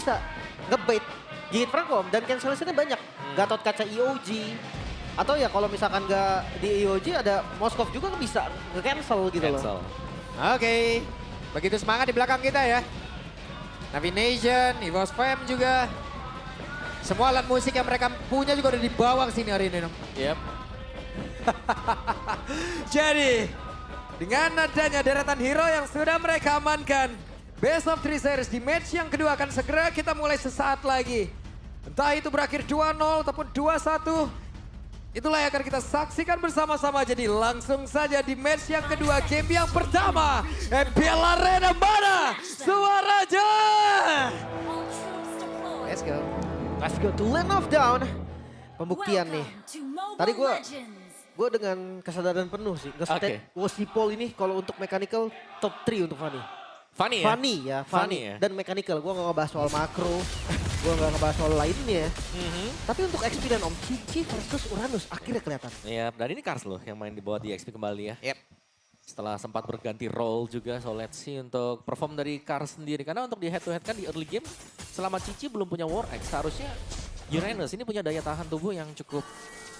bisa ngebait Gigit Frankom dan cancellationnya banyak. Gatot Kaca EOG. Atau ya kalau misalkan nggak di EOG ada Moskov juga bisa nge-cancel gitu loh. Oke, begitu semangat di belakang kita ya. Navi Nation, EVOS Fam juga. Semua alat musik yang mereka punya juga udah dibawa ke sini hari ini. Yep. Jadi, dengan adanya deretan hero yang sudah mereka amankan, Best of 3 series di match yang kedua akan segera kita mulai sesaat lagi. Entah itu berakhir 2-0 ataupun 2-1. Itulah yang akan kita saksikan bersama-sama. Jadi langsung saja di match yang kedua, game yang pertama. MPL Arena mana suaranya? Let's go. Let's go to Land of Down. Pembuktian nih. Tadi gue dengan kesadaran penuh sih. Nge-state Wosipol ini kalau untuk mechanical top 3 untuk Fanny. Funny ya? Funny ya, Funny ya? Dan mechanical. Gue gak ngebahas soal makro. Gue gak ngebahas soal lainnya. Tapi untuk XP dan Om Cici versus Uranus akhirnya kelihatan. Iya, dan ini Cars loh yang main di bawah di XP kembali ya. Yep. Setelah sempat berganti role juga, so let's see untuk perform dari Cars sendiri. Karena untuk di head to head kan di early game, selama Cici belum punya War Axe, seharusnya Uranus ini punya daya tahan tubuh yang cukup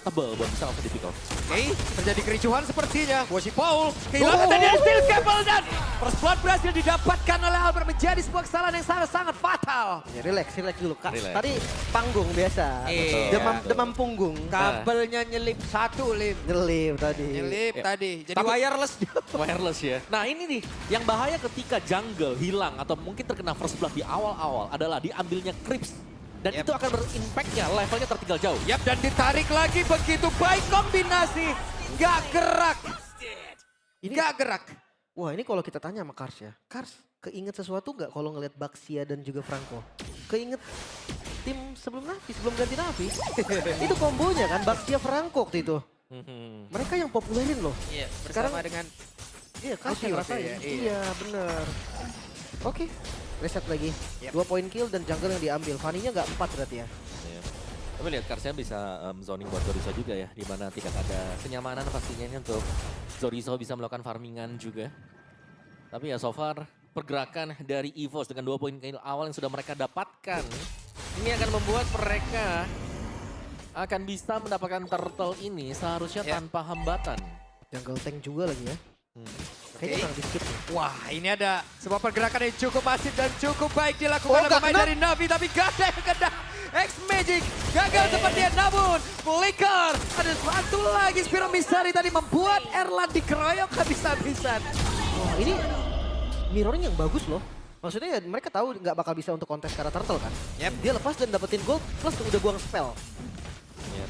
tebal buat bisa langsung di pick off. Oke, terjadi kericuhan sepertinya. Wosipol kehilangan dan dia steal cable dan first blood berhasil didapatkan oleh Albert menjadi sebuah kesalahan yang sangat-sangat fatal. Ya, relax dulu. Relax. Tadi panggung biasa. Iya. Demam punggung. Kabelnya nyelip satu, Lim. Nyelip tadi. Nyelip Yep. tadi. Jadi Tapi- wireless. Wireless ya. Nah ini nih, yang bahaya ketika jungle hilang atau mungkin terkena first blood di awal-awal adalah diambilnya creeps. Dan Yep. itu akan berimpactnya, levelnya tertinggal jauh. Yap, dan ditarik lagi begitu baik kombinasi. Nggak gerak. Nggak gerak. Wah ini kalau kita tanya sama Kars ya. Kars keinget sesuatu nggak kalau ngelihat Baxia dan juga Franco? Keinget tim sebelum Navi, sebelum ganti Navi. Itu kombonya kan Baxia Franco waktu itu. Mereka yang populerin loh. Iya, Sekarang- bersama dengan Iya Kars Oke, yang oke, rasain. ya, iya. Iya bener. Oke, reset lagi. Yep. 2 point kill dan jungle yang diambil. Fanny-nya nggak 4 berarti ya. Iya. Tapi lihat Karsnya bisa zoning buat Zorizo juga ya, di mana tidak ada kenyamanan pastinya ini untuk Zorizo bisa melakukan farmingan juga. Tapi ya so far pergerakan dari EVOS dengan 2 poin kill awal yang sudah mereka dapatkan, ini akan membuat mereka akan bisa mendapatkan turtle ini seharusnya Ya. tanpa hambatan. Jungle tank juga lagi ya. Kayaknya Oke. nggak di skip nih. Wah, ini ada sebuah pergerakan yang cukup masif dan cukup baik dilakukan Oh, oleh nggak pemain kena. dari Navi. Tapi gak ada yang kena. X-Magic gagal sepertinya, namun Flicker ada satu lagi Spiro Misari tadi membuat Erlan dikeroyok habis-habisan. Wah ini mirroring yang bagus loh. Maksudnya ya mereka tahu nggak bakal bisa untuk kontes karena turtle kan. Yep. Dia lepas dan dapetin gold plus udah buang spell. Ya,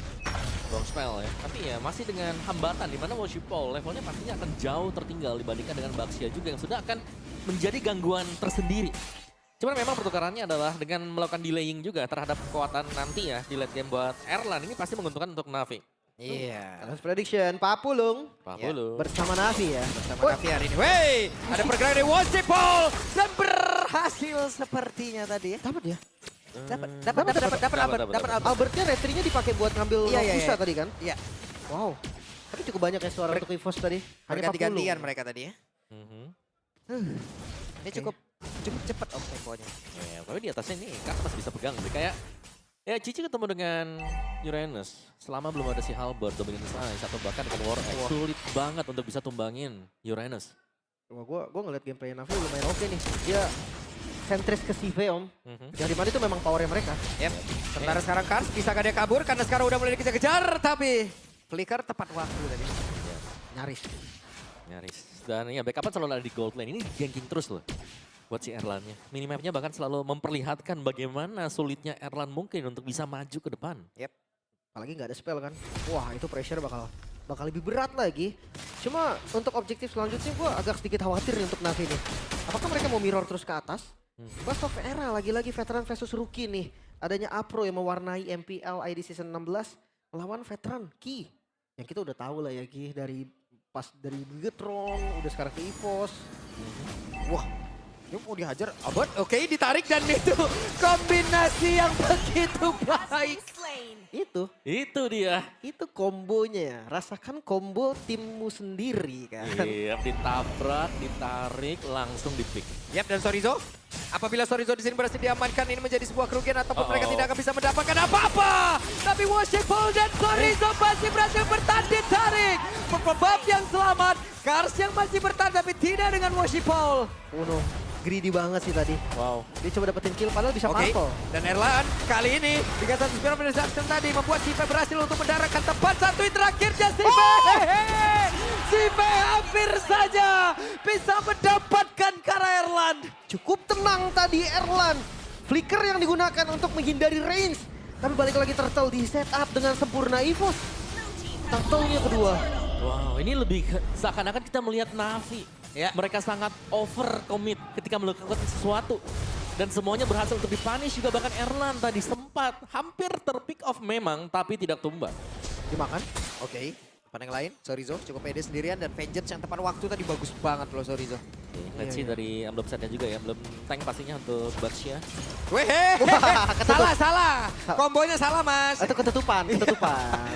wrong spell ya. Tapi ya masih dengan hambatan di mana Wosipol levelnya pastinya akan jauh tertinggal dibandingkan dengan Baxia juga yang sudah akan menjadi gangguan tersendiri. Cuman memang pertukarannya adalah dengan melakukan delaying juga terhadap kekuatan nanti ya di late game buat Erlan. Ini pasti menguntungkan untuk Navi. Iya. Terus prediction Papulung Pak Ya, Bulu. bersama Navi ya. Sama Navi hari ini. Wey, ada pergerakan dari Wosipol dan berhasil sepertinya tadi ya. Dapat ya. Dapat. Albertnya retrinya dipakai buat ngambil Iya, iya, Rokusa iya. tadi kan. Iya, Wow. Tapi cukup banyak ya suara untuk EVOS tadi. Hanya ganti-gantian 40. mereka tadi ya. Mhm. Ini cukup cepat om temponya. Ya, tapi di atasnya ini kan masih bisa pegang sih. Kayak ya Cici ketemu dengan Uranus. Selama belum ada si Halberd, Dominance Ice, atau bahkan dengan War Axe, sulit banget untuk bisa tumbangin Uranus. Wah gua ngeliat gameplay Navi lumayan oke nih. Dia sentris ke CV om. Mhm. Yang dimana itu memang powernya mereka. Yep. Sementara sekarang Kars bisa dia kabur karena sekarang udah mulai dikejar-kejar, tapi Flicker tepat waktu tadi. Nyaris. Nyaris. Dan ya backupan selalu ada di gold lane. Ini ganking terus loh buat si Erlannya. Minimapnya bahkan selalu memperlihatkan bagaimana sulitnya Erlan mungkin untuk bisa maju ke depan. Apalagi nggak ada spell kan. Wah itu pressure bakal lebih berat lagi. Cuma untuk objektif selanjutnya gue agak sedikit khawatir nih untuk Navi nih. Apakah mereka mau mirror terus ke atas? Best of Era lagi-lagi veteran versus rookie nih. Adanya Apro yang mewarnai MPL ID Season 16 melawan veteran Ki. Yang kita udah tahu lah ya Ki dari pas dari Bigetron udah sekarang ke EVOS. Wah Ini mau dihajar, Abad, oke ditarik dan itu kombinasi yang begitu baik. Itu dia. itu kombonya ya. Rasakan kombo timmu sendiri kan. Iya, ditabrak, ditarik, langsung dipick. Yap, dan Sorizo. Apabila Sorizo di sini berhasil diamankan, ini menjadi sebuah kerugian ataupun mereka tidak akan bisa mendapatkan apa-apa. Tapi Worshipful dan Sorizo masih berhasil bertahan ditarik. Purple yang selamat, Kars yang masih bertahan tapi tidak dengan Worshipful. Uno, greedy banget sih tadi. Wow. Dia coba dapetin kill padahal bisa Oke, purple. dan Erlan kali ini dengan satu spiral reduction tadi membuat Sive berhasil untuk mendaratkan tepat satu hit terakhirnya Sive. Sive hampir saja bisa mendapatkan Kara Erlan. Cukup tenang tadi Erlan. Flicker yang digunakan untuk menghindari range. Tapi balik lagi Turtle di setup dengan sempurna EVOS. Turtle-nya kedua. Wow, ini lebih seakan-akan kita melihat Navi. Ya. Mereka sangat over commit ketika melakukan sesuatu. Dan semuanya berhasil untuk dipunish juga, bahkan Erlan tadi sempat hampir terpick off memang, tapi tidak tumbang. Dimakan. Oke, depan yang lain Sorizo cukup pede sendirian dan Vengeance yang tepat waktu tadi bagus banget loh Sorizo. Let's see dari belum setnya juga ya, belum tank pastinya untuk Barsha. Salah. Kombonya salah mas. Itu ketutupan.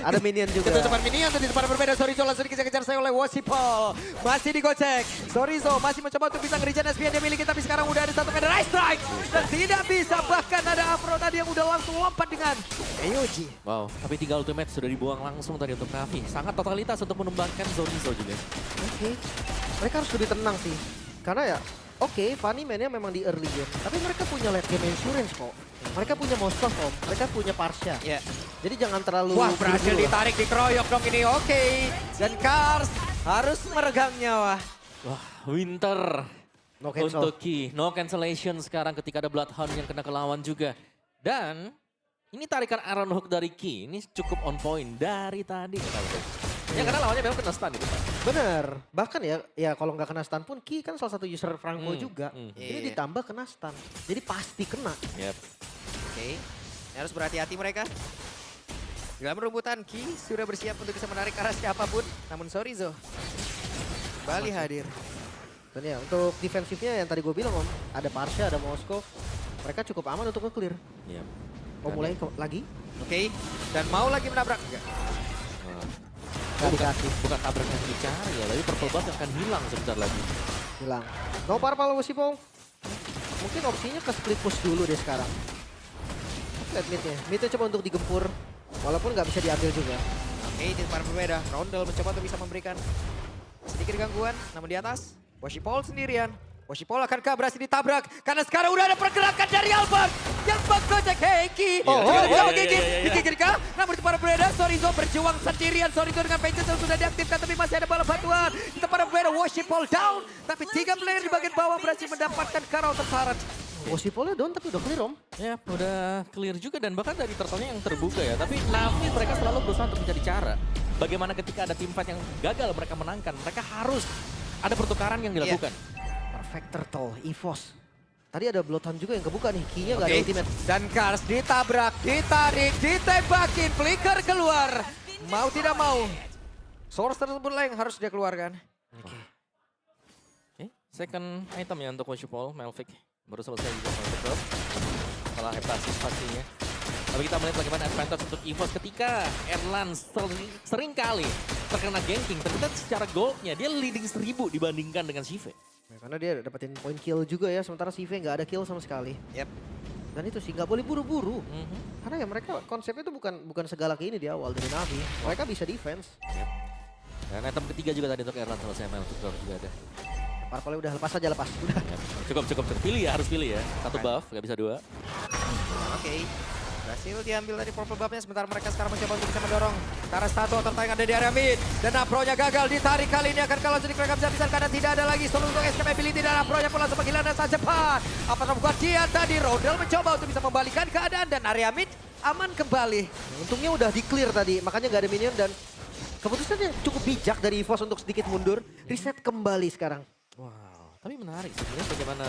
Ada minion juga. Ketutupan minion tadi depan berbeda. Sorizo langsung dikejar-kejar saya oleh Worshipful. Masih digocek. Sorizo masih mencoba untuk bisa nge-regen SP yang dia miliki. Tapi sekarang udah ada satu meter ice strike. Dan tidak bisa. Bahkan ada Afro tadi yang udah langsung lompat dengan Eyoji. Wow, tapi 3 ultimate sudah dibuang langsung tadi untuk Navi. Sangat totalitas untuk menumbangkan Zonizo juga. Oke. Mereka harus lebih tenang sih. Karena ya, oke, Fanny mainnya memang di early game. Tapi mereka punya late game insurance kok. Mereka punya Moskov kok. Mereka punya Parsha. Ya. Jadi jangan terlalu... Wah, berhasil buru-buru lah. ditarik, dikeroyok dong ini. Oke. Dan Kars harus meregang nyawa. Wah, Winter. No cancel. Untuk Ki, no cancellation sekarang ketika ada Bloodhound yang kena ke lawan juga. Dan ini tarikan Iron Hook dari Ki, ini cukup on point dari tadi. Ya karena lawannya memang kena stun gitu Pak. Bener. Bahkan ya kalau nggak kena stun pun Ki kan salah satu user Franco juga. Jadi Iya. ditambah kena stun. Jadi pasti kena. Yep. Oke. Ini harus berhati-hati mereka. Dalam rebutan, Ki sudah bersiap untuk bisa menarik arah siapapun. Namun Sorizo kembali hadir. Dan ya untuk defensifnya yang tadi gue bilang Om. Ada Parsha, ada Moskov. Mereka cukup aman untuk nge-clear. Yep. Mau mulai lagi? Oke. Dan mau lagi menabrak. Enggak. Gak dikasih. Bukan tabrak yang dicari ya, tapi purple buff akan hilang sebentar lagi. Hilang. No purple Worshipful. Mungkin opsinya ke split push dulu deh sekarang. Lihat midnya. Midnya coba untuk digempur. Walaupun nggak bisa diambil juga. Oke, di depan berbeda. Rondel mencoba untuk bisa memberikan sedikit gangguan. Namun di atas, Worshipful sendirian. Worshipful akankah berhasil ditabrak? Karena sekarang udah ada pergerakan dari Albert. Yang menggocek Heiki. Digigit kah? Namun di depan berbeda, Sorizo berjuang sendirian. Sorizo dengan Vengeance yang sudah diaktifkan. Tapi masih ada bala bantuan. Di depan berbeda, Worshipful down. Tapi 3 player di bagian bawah berhasil mendapatkan Karao tersarat. Worshipfulnya down tapi udah clear Om. Ya, udah clear juga dan bahkan dari turtle-nya yang terbuka ya. Tapi Navi mereka selalu berusaha untuk mencari cara. Bagaimana ketika ada tim fight yang gagal mereka menangkan. Mereka harus ada pertukaran yang dilakukan. Perfect Turtle, EVOS. Tadi ada Bloodhound juga yang kebuka nih. Key-nya nggak ada ultimate. Dan Kars ditabrak, ditarik, ditembakin. Flicker keluar. Mau tidak mau. Source tersebut lah yang harus dia keluarkan. Oke, second item ya untuk Worshipful, Melvick. Baru selesai juga Melvick Drop. Salah heptasis pastinya. Tapi kita melihat bagaimana advantage untuk EVOS ketika Erlan sering kali terkena ganking. Ternyata secara goldnya dia leading 1000 dibandingkan dengan Sive. Ya, karena dia dapetin point kill juga ya. Sementara Sive nggak ada kill sama sekali. Yep. Dan itu sih nggak boleh buru-buru. Karena ya mereka konsepnya itu bukan segalak ini di awal dari Navi. Mereka bisa defense. Yep. Dan item ketiga juga tadi untuk Erlan selesai Melvick Drop juga ada. Parpolnya udah lepas aja lepas. Udah. Yep. Cukup. Pilih ya, harus pilih ya. Satu buff, gak bisa 2. Oke. Berhasil diambil dari purple buff-nya, sementara mereka sekarang mencoba untuk bisa mendorong ke arah satu tertayang ada di area mid. Dan Afro-nya gagal ditarik kali ini akan kalau jadi mereka bisa karena tidak ada lagi solusi untuk escape ability dan Afro-nya pula kehilangan saja cepat. Apa Guardian tadi Rodel mencoba untuk bisa membalikan keadaan dan area mid aman kembali. Untungnya udah di clear tadi. Makanya nggak ada minion dan keputusan yang cukup bijak dari EVOS untuk sedikit mundur. Reset kembali sekarang. Wow, tapi menarik sebenarnya bagaimana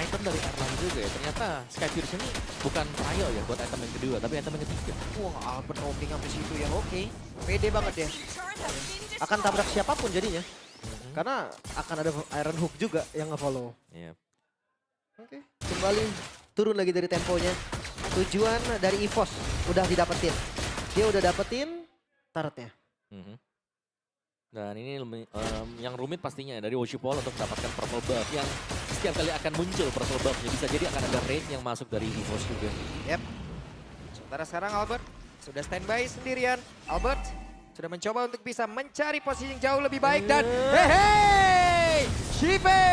item dari Erlan juga ya. Ternyata Skyfierce ini bukan trial ya buat item yang kedua, tapi item yang ketiga. Wah, Albert roaming sampai situ ya. Oke. Pede banget ya. Akan tabrak siapapun jadinya. Karena akan ada Iron Hook juga yang nge-follow. Iya. Oke, kembali turun lagi dari temponya. Tujuan dari EVOS udah didapetin. Dia udah dapetin turretnya. Mhm. Dan ini yang rumit pastinya dari Woshipol untuk mendapatkan purple buff yang setiap kali akan muncul purple buffnya. Bisa jadi akan ada raid yang masuk dari EVOS juga. Yep. Sementara sekarang Albert sudah standby sendirian. Albert sudah mencoba untuk bisa mencari posisi yang jauh lebih baik dan hehe, Shipe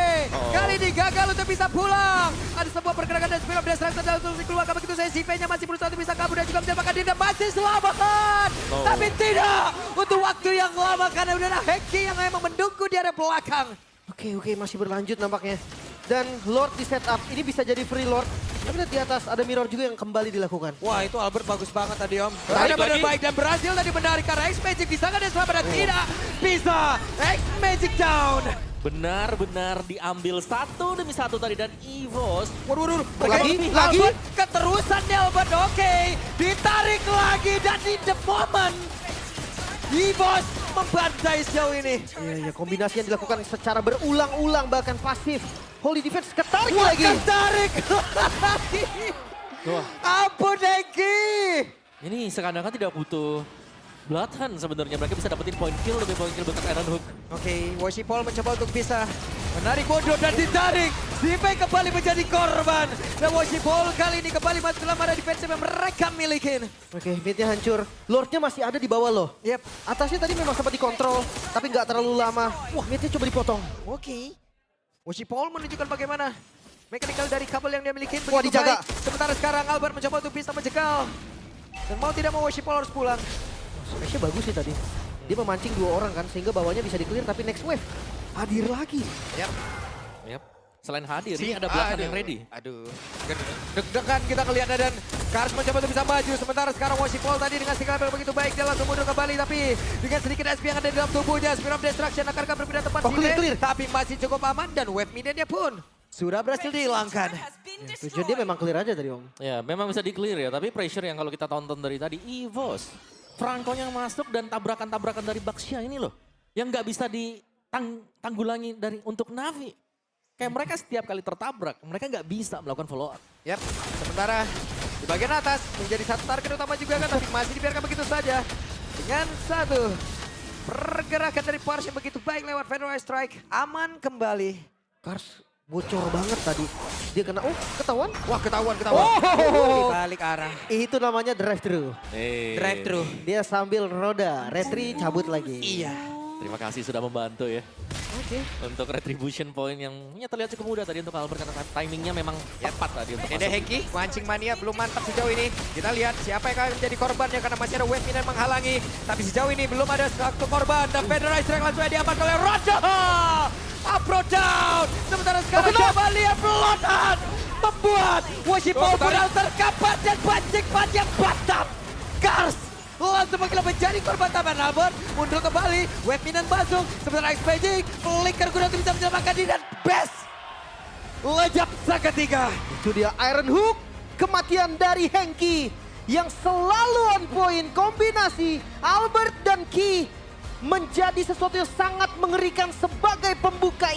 kali ini gagal untuk bisa pulang. Ada sebuah pergerakan dan Spirit of Destruction dalam solusi keluar. Begitu saya Shipe-nya masih berusaha untuk bisa kabur dan juga menyelamatkan diri dan masih selamatkan. Tapi tidak untuk waktu yang lama karena udah ada Heki yang memang mendukung di area belakang. Oke, masih berlanjut nampaknya. Dan Lord di setup, ini bisa jadi free Lord. Tapi lihat di atas ada mirror juga yang kembali dilakukan. Wah itu Albert bagus banget tadi Om. Tarik Benar-benar lagi. baik dan berhasil tadi menarik karena X-Magic bisa kan dia selamat dan tidak bisa. X-Magic down. Benar-benar diambil satu demi satu tadi dan EVOS. Waduh, Lagi. Albert keterusannya Albert oke. Ditarik lagi dan in the moment. EVOS membantai sejauh ini. Iya, kombinasi yang dilakukan secara berulang-ulang bahkan pasif. Holy Defense ketarik Wah, lagi. ketarik lagi. Wah, Ampun Eki. ini seakan-akan tidak butuh Blood Hunt sebenarnya. Mereka bisa dapetin point kill demi point kill bentuk Iron Hook. Oke, Woshipol mencoba untuk bisa menarik mundur dan ditarik. Zipe kembali menjadi korban. Dan Woshipol kali ini kembali masuk dalam area defensif yang mereka milikin. Oke, midnya hancur. Lordnya masih ada di bawah loh. Yep. Atasnya tadi memang sempat dikontrol, tapi nggak terlalu lama. Wah, midnya coba dipotong. Oke. Woshipol menunjukkan bagaimana mekanikal dari kabel yang dia miliki. Wah, begitu dijaga. baik. Sementara sekarang Albert mencoba untuk bisa menjegal. Dan mau tidak mau Woshipol harus pulang. Smashnya bagus sih tadi. Dia memancing 2 orang kan, sehingga bawahnya bisa di-clear, tapi next wave hadir lagi. Yap. Yep. Selain hadir, ini ada Blood Hunt yang ready. Aduh. Deg-degan kita ngelihat dan Kars mencoba untuk bisa maju. Sementara sekarang Woshipol tadi dengan skill level begitu baik. Dia langsung mundur kembali tapi dengan sedikit SP yang ada di dalam tubuhnya. Spirit of Destruction akankah berpindah tempat Oh, clear, Zipe? clear. Tapi masih cukup aman dan wave minion-nya pun sudah berhasil dihilangkan. Tujuan dia memang clear aja tadi Om. Ya, memang bisa di-clear ya, tapi pressure yang kalau kita tonton dari tadi, EVOS. Franco yang masuk dan tabrakan-tabrakan dari Baxia ini loh. Yang nggak bisa ditanggulangi dari untuk Navi. Kayak mereka setiap kali tertabrak, mereka nggak bisa melakukan follow up. Yap, sementara di bagian atas menjadi satu target utama juga kan, tapi masih dibiarkan begitu saja. Dengan satu pergerakan dari Pars yang begitu baik lewat Federal Strike, aman kembali. Kars bocor banget tadi. Dia kena, ketahuan? Wah ketahuan. Oh. Balik arah. Itu namanya drive thru. Drive thru. Dia sambil roda, retri cabut lagi. Iya. Terima kasih sudah membantu ya. Oke. Untuk retribution point yang ya terlihat cukup mudah tadi untuk Albert karena timingnya memang tepat tadi untuk Dede masuk. Heki, mancing mania belum mantap sejauh ini. Kita lihat siapa yang akan menjadi korbannya karena masih ada wave minion menghalangi. Tapi sejauh ini belum ada satu korban dan Federal Strike langsung diamankan oleh Roger. Upro down. Sementara sekarang coba lihat pelotan membuat Woshipol Budal terkapat dan pancing yang batam. Kars langsung menjadi korban taman Albert. Mundur kembali, wave minion masuk. Sementara X-Magic, flicker kuda untuk bisa menyelamatkan diri dan best. Lejap seketika. Itu dia Iron Hook, kematian dari Hengki yang selalu on point. Kombinasi Albert dan Ki menjadi sesuatu yang sangat mengerikan sebagai pembuka